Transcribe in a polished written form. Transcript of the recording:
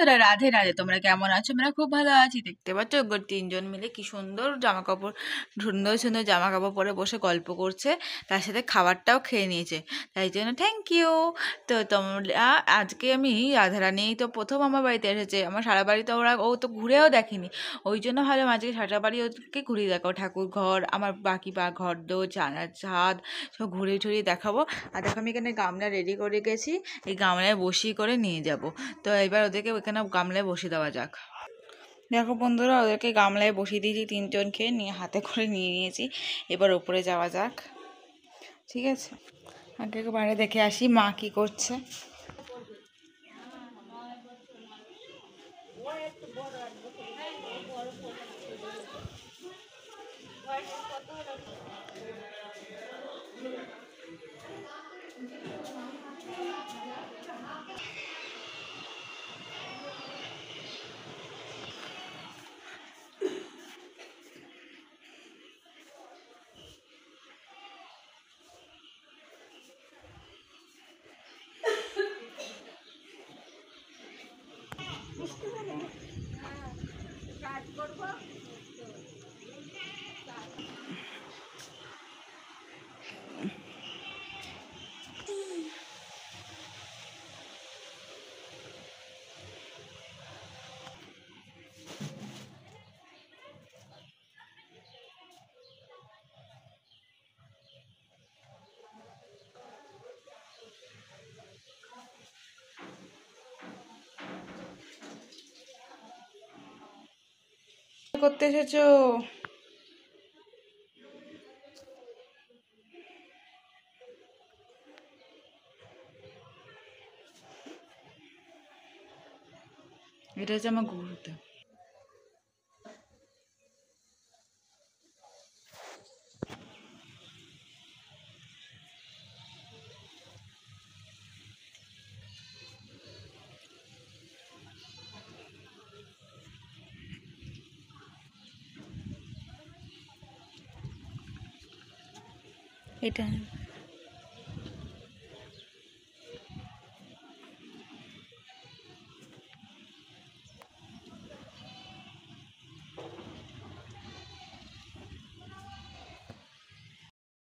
বন্ধুরা, রাধে রাধে। তোমরা কেমন আছো? আমরা খুব ভালো আছি। দেখতে পাচ্ছ তিনজন মিলে কি সুন্দর জামা কাপড়, সুন্দর সুন্দর জামা কাপড় পরে বসে গল্প করছে, তার সাথে খাবারটাও খেয়ে নিয়েছে, তাই জন্য থ্যাংক ইউ। তো তোমরা, আজকে আমি রাধারানী তো প্রথম আমার বাড়িতে এসেছে, আমার সারা বাড়িতে ও তো ঘুরেও দেখেনি, ওই জন্য ভাবলাম আজকে সারা বাড়ি ওকে ঘুরিয়ে দেখাবো, ঠাকুর ঘর, আমার বাকি ঘর দো, জানার ছাদ সব ঘুরিয়ে ঠুরিয়ে দেখাবো। আর দেখো আমি এখানে গামলা রেডি করে গেছি, এই গামলায় বসিয়ে করে নিয়ে যাব। তো এবার ওদেরকে ওখানে গামলায় বসিয়ে দেওয়া যাক। দেখো বন্ধুরা, ওদেরকে গামলায় বসিয়ে দিয়েছি, তিনজনকে নিয়ে হাতে করে নিয়ে নিয়েছি। এবার ওপরে যাওয়া যাক, ঠিক আছে? আগে বাইরে দেখে আসি মা কি করছে। করতে এসেছো? এটা হচ্ছে আমার গুরুটা। এটা